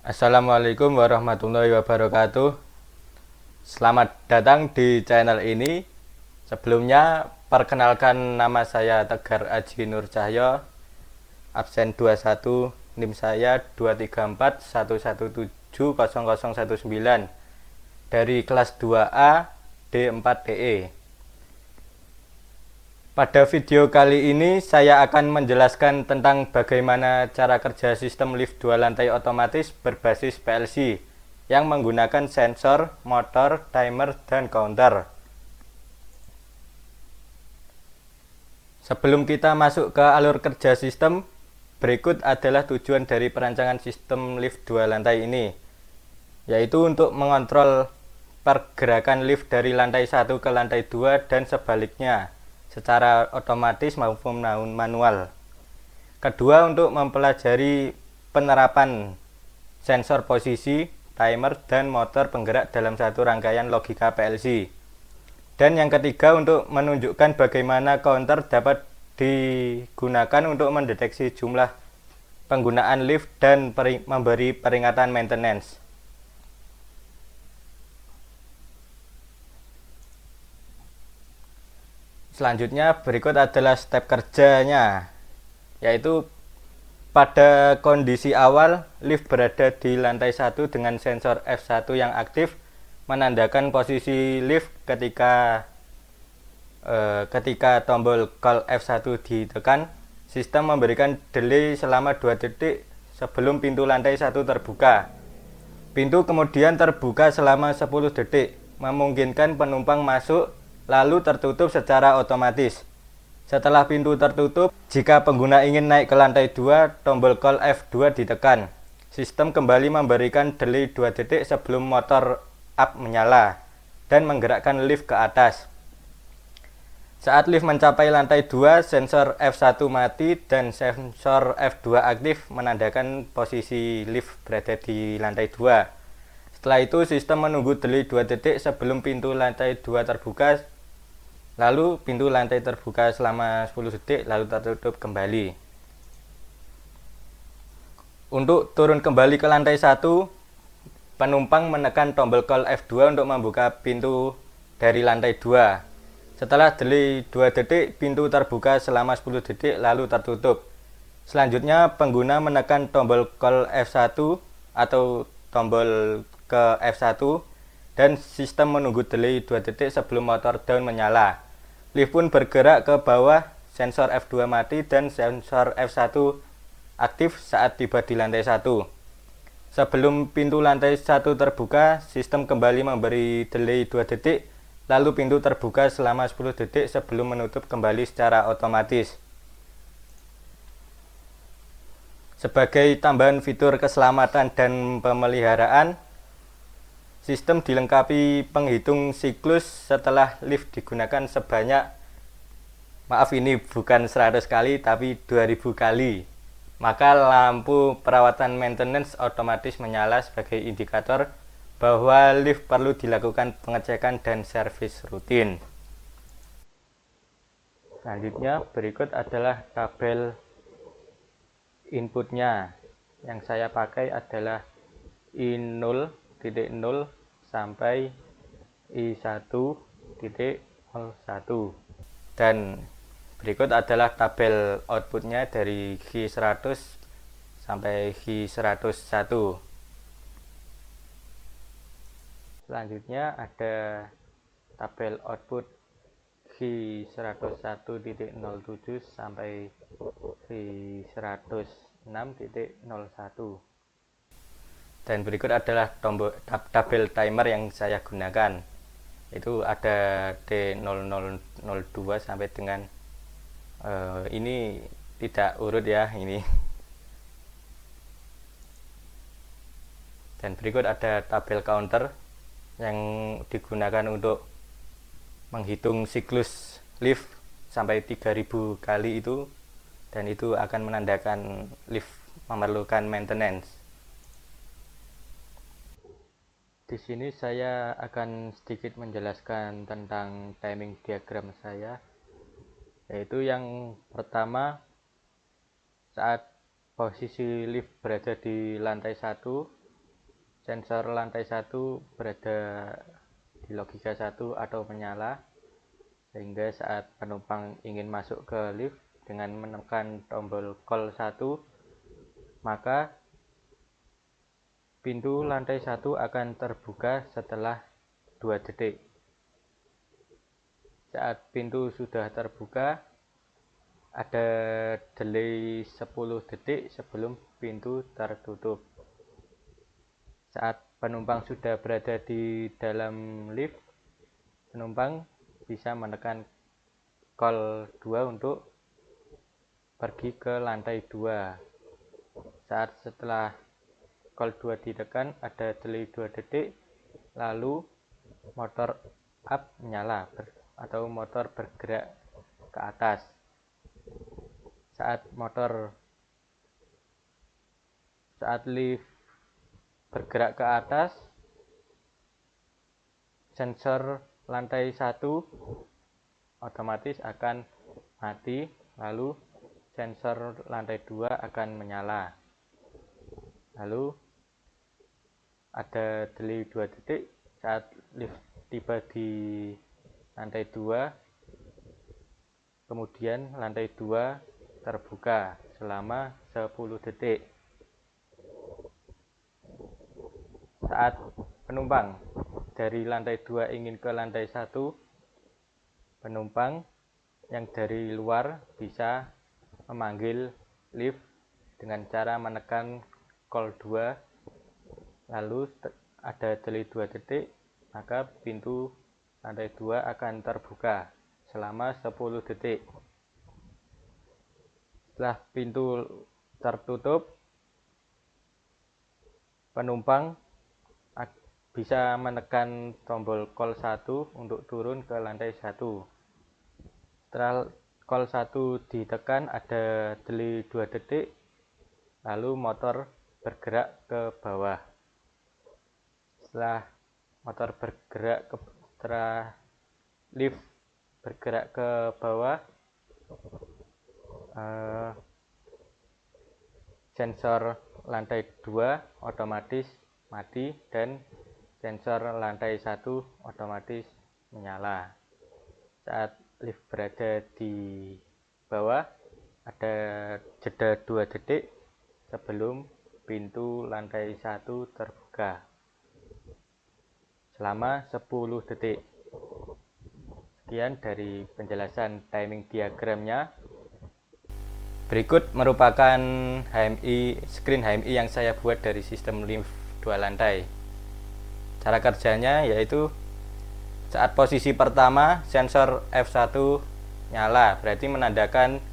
Assalamualaikum warahmatullahi wabarakatuh. Selamat datang di channel ini. Sebelumnya, perkenalkan nama saya Tegar Aji Nur Cahyo, absen 21, NIM saya 23411700019 dari kelas 2A D4DE. Pada video kali ini saya akan menjelaskan tentang bagaimana cara kerja sistem lift 2 lantai otomatis berbasis PLC yang menggunakan sensor, motor, timer, dan counter. Sebelum kita masuk ke alur kerja sistem, berikut adalah tujuan dari perancangan sistem lift 2 lantai ini, yaitu untuk mengontrol pergerakan lift dari lantai 1 ke lantai 2 dan sebaliknya secara otomatis maupun manual. Kedua, untuk mempelajari penerapan sensor posisi, timer, dan motor penggerak dalam satu rangkaian logika PLC. Dan yang ketiga, untuk menunjukkan bagaimana counter dapat digunakan untuk mendeteksi jumlah penggunaan lift dan memberi peringatan maintenance. Selanjutnya, berikut adalah step kerjanya, yaitu pada kondisi awal lift berada di lantai 1 dengan sensor F1 yang aktif menandakan posisi lift ketika tombol call F1 ditekan. Sistem memberikan delay selama 2 detik sebelum pintu lantai 1 terbuka. Pintu kemudian terbuka selama 10 detik, memungkinkan penumpang masuk lalu tertutup secara otomatis. Setelah pintu tertutup, jika pengguna ingin naik ke lantai 2, tombol call F2 ditekan. Sistem kembali memberikan delay 2 detik sebelum motor up menyala dan menggerakkan lift ke atas. Saat lift mencapai lantai 2, sensor F1 mati dan sensor F2 aktif menandakan posisi lift berada di lantai 2. Setelah itu, sistem menunggu delay 2 detik sebelum pintu lantai 2 terbuka. Lalu pintu lantai terbuka selama 10 detik lalu tertutup kembali. Untuk turun kembali ke lantai 1, penumpang menekan tombol call F2 untuk membuka pintu dari lantai 2. Setelah delay 2 detik, pintu terbuka selama 10 detik lalu tertutup. Selanjutnya, pengguna menekan tombol call F1 atau tombol ke F1 dan sistem menunggu delay 2 detik sebelum motor down menyala. Lift pun bergerak ke bawah, sensor F2 mati dan sensor F1 aktif saat tiba di lantai 1. Sebelum pintu lantai 1 terbuka, sistem kembali memberi delay 2 detik, lalu pintu terbuka selama 10 detik sebelum menutup kembali secara otomatis. Sebagai tambahan fitur keselamatan dan pemeliharaan, sistem dilengkapi penghitung siklus setelah lift digunakan sebanyak, maaf ini bukan 100 kali tapi 2000 kali. Maka lampu perawatan maintenance otomatis menyala sebagai indikator bahwa lift perlu dilakukan pengecekan dan servis rutin. Selanjutnya, berikut adalah tabel inputnya. Yang saya pakai adalah I0.0 sampai I1.01. Dan berikut adalah tabel outputnya dari H100 sampai H101. Selanjutnya ada tabel output H101.07 sampai H106.01. Dan berikut adalah tabel timer yang saya gunakan. Itu ada D0002 sampai dengan ini tidak urut ya ini. Dan berikut ada tabel counter yang digunakan untuk menghitung siklus lift sampai 3000 kali itu, dan itu akan menandakan lift memerlukan maintenance. Di sini saya akan sedikit menjelaskan tentang timing diagram saya, yaitu yang pertama, saat posisi lift berada di lantai 1, sensor lantai 1 berada di logika 1 atau menyala, sehingga saat penumpang ingin masuk ke lift dengan menekan tombol call 1, maka pintu lantai 1 akan terbuka setelah 2 detik. Saat pintu sudah terbuka, ada delay 10 detik sebelum pintu tertutup. Saat penumpang sudah berada di dalam lift, penumpang bisa menekan call 2 untuk pergi ke lantai 2. Saat setelah call 2 ditekan, ada delay 2 detik, lalu motor up menyala atau motor bergerak ke atas. Saat lift bergerak ke atas, sensor lantai 1 otomatis akan mati, lalu sensor lantai 2 akan menyala. Lalu ada delay 2 detik saat lift tiba di lantai 2, kemudian lantai 2 terbuka selama 10 detik. Saat penumpang dari lantai 2 ingin ke lantai 1, penumpang yang dari luar bisa memanggil lift dengan cara menekan call 2, lalu ada delay 2 detik, maka pintu lantai 2 akan terbuka selama 10 detik. Setelah pintu tertutup, penumpang bisa menekan tombol call 1 untuk turun ke lantai 1. Setelah call 1 ditekan, ada delay 2 detik, lalu motor bergerak ke bawah. Setelah lift bergerak ke bawah, sensor lantai 2 otomatis mati dan sensor lantai 1 otomatis menyala. Saat lift berada di bawah, ada jeda 2 detik sebelum pintu lantai 1 terbuka selama 10 detik. Sekian dari penjelasan timing diagramnya. Berikut merupakan screen HMI yang saya buat dari sistem lift 2 lantai. Cara kerjanya yaitu saat posisi pertama sensor F1 nyala, berarti menandakan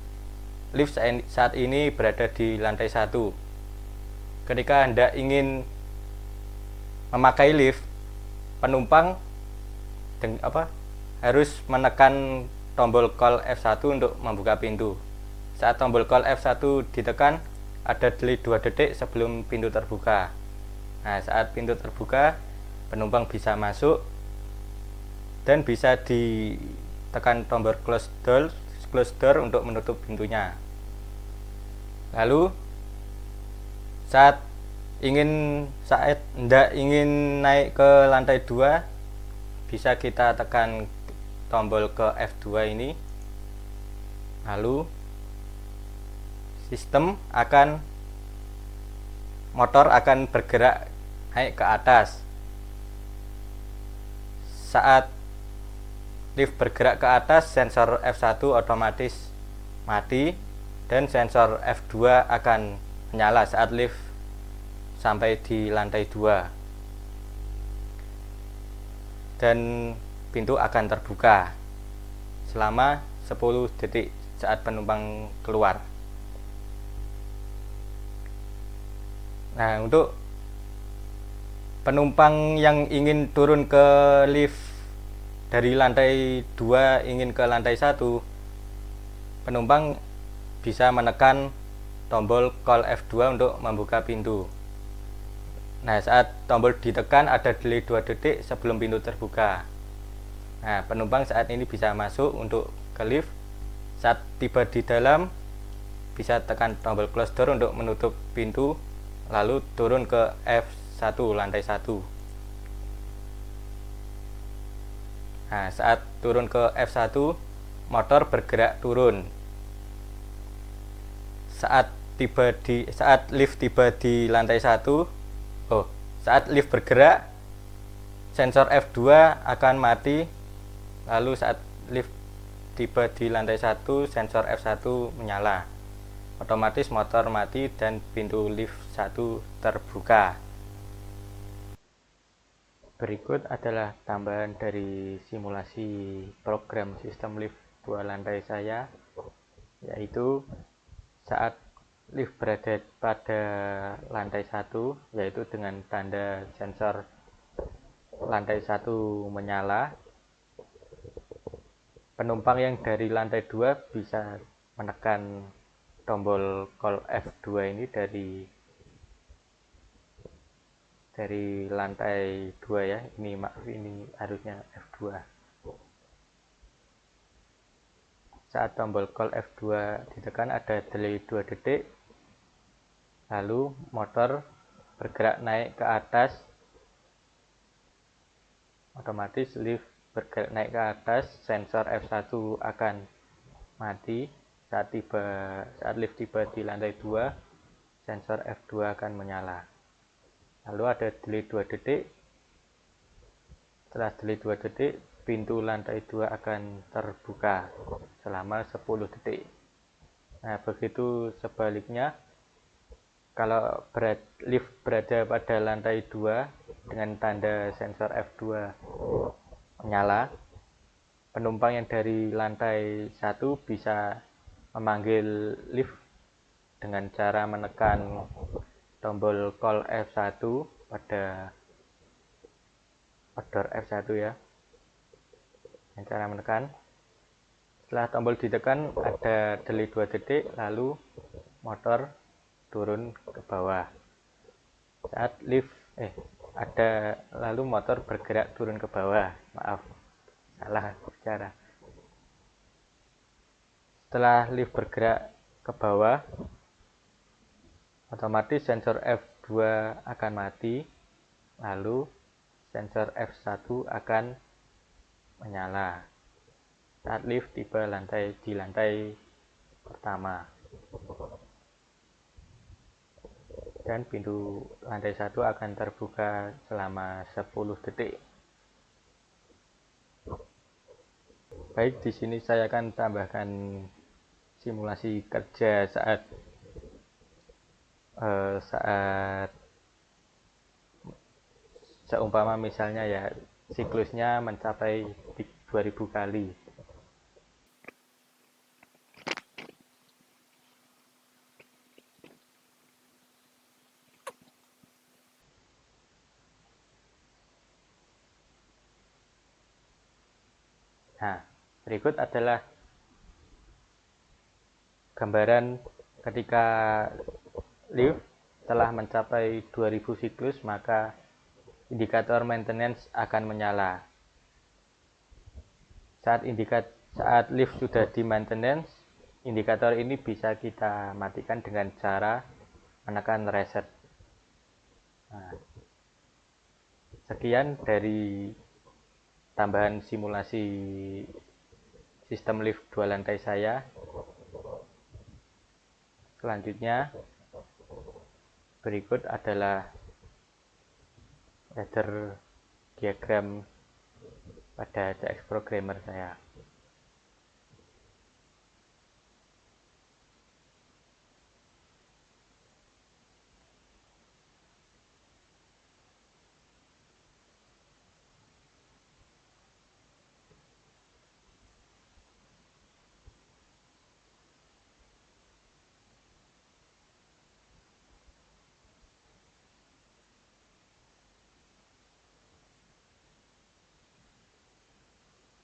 lift saat ini berada di lantai 1. Ketika Anda ingin memakai lift, penumpang harus menekan tombol call F1 untuk membuka pintu. Saat tombol call F1 ditekan, ada delay 2 detik sebelum pintu terbuka. Nah, saat pintu terbuka, penumpang bisa masuk dan bisa ditekan tombol close door untuk menutup pintunya. Lalu saat Anda ingin naik ke lantai 2, bisa kita tekan tombol ke F2 ini. Lalu motor akan bergerak naik ke atas. Saat lift bergerak ke atas, sensor F1 otomatis mati dan sensor F2 akan menyala saat lift sampai di lantai 2. Dan pintu akan terbuka selama 10 detik saat penumpang keluar. Nah, untuk penumpang yang ingin turun ke lift dari lantai 2 ingin ke lantai 1, penumpang bisa menekan tombol call F2 untuk membuka pintu. Nah, saat tombol ditekan, ada delay 2 detik sebelum pintu terbuka. Nah, penumpang saat ini bisa masuk untuk ke lift. Saat tiba di dalam, bisa tekan tombol close door untuk menutup pintu, lalu turun ke lantai 1. Nah, saat turun ke F1, motor bergerak turun. Saat lift tiba di lantai 1, saat lift bergerak, sensor F2 akan mati. Lalu saat lift tiba di lantai 1, sensor F1 menyala. Otomatis motor mati dan pintu lift 1 terbuka. Berikut adalah tambahan dari simulasi program sistem lift 2 lantai saya, yaitu saat lift berada pada lantai 1, yaitu dengan tanda sensor lantai 1 menyala, penumpang yang dari lantai 2 bisa menekan tombol call F2 ini dari lantai 2 ya. Ini harusnya F2. Saat tombol call F2 ditekan ada delay 2 detik, lalu motor bergerak naik ke atas, otomatis lift bergerak naik ke atas, sensor F1 akan mati. Saat lift tiba di lantai 2, sensor F2 akan menyala. Lalu ada delay 2 detik. Setelah delay 2 detik, pintu lantai 2 akan terbuka selama 10 detik. Nah, begitu sebaliknya, kalau lift berada pada lantai 2 dengan tanda sensor F2 menyala, penumpang yang dari lantai 1 bisa memanggil lift dengan cara menekan tombol call F1 pada order F1 ya. Dengan cara menekan. Setelah tombol ditekan ada delay 2 detik, lalu motor turun ke bawah. Saat lalu motor bergerak turun ke bawah. Maaf, salah bicara. Setelah lift bergerak ke bawah, otomatis sensor F2 akan mati, lalu sensor F1 akan menyala saat lift tiba di lantai pertama, dan pintu lantai 1 akan terbuka selama 10 detik. Baik, di sini saya akan tambahkan simulasi kerja saat seumpama misalnya ya siklusnya mencapai 2000 kali. Nah, berikut adalah gambaran ketika lift telah mencapai 2000 siklus, maka indikator maintenance akan menyala. Saat lift sudah di maintenance, indikator ini bisa kita matikan dengan cara menekan reset. Nah, sekian dari tambahan simulasi sistem lift 2 lantai saya. Selanjutnya, berikut adalah ladder diagram pada CX Programmer saya.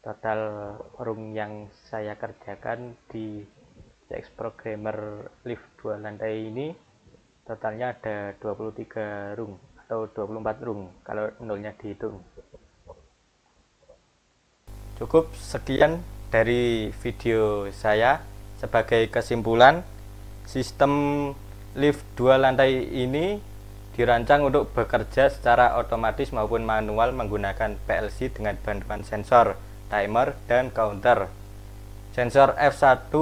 Total rung yang saya kerjakan di CX Programmer lift 2 lantai ini totalnya ada 23 rung atau 24 rung kalau nolnya dihitung. Cukup sekian dari video saya. Sebagai kesimpulan, sistem lift 2 lantai ini dirancang untuk bekerja secara otomatis maupun manual menggunakan PLC dengan bantuan sensor, timer, dan counter. Sensor F1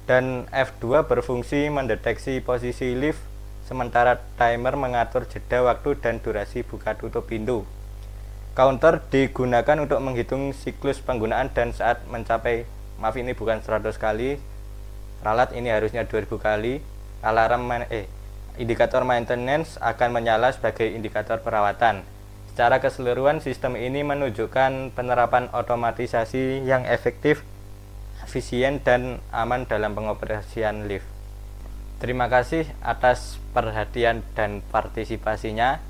dan F2 berfungsi mendeteksi posisi lift, sementara timer mengatur jeda waktu dan durasi buka tutup pintu. Counter digunakan untuk menghitung siklus penggunaan dan saat mencapai, maaf ini bukan 100 kali, ralat ini harusnya 2000 kali, indikator maintenance akan menyala sebagai indikator perawatan. Secara keseluruhan, sistem ini menunjukkan penerapan otomatisasi yang efektif, efisien, dan aman dalam pengoperasian lift. Terima kasih atas perhatian dan partisipasinya.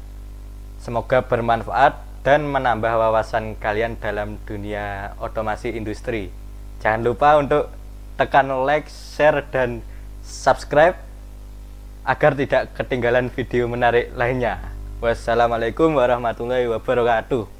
Semoga bermanfaat dan menambah wawasan kalian dalam dunia otomasi industri. Jangan lupa untuk tekan like, share, dan subscribe agar tidak ketinggalan video menarik lainnya. Wassalamualaikum warahmatullahi wabarakatuh.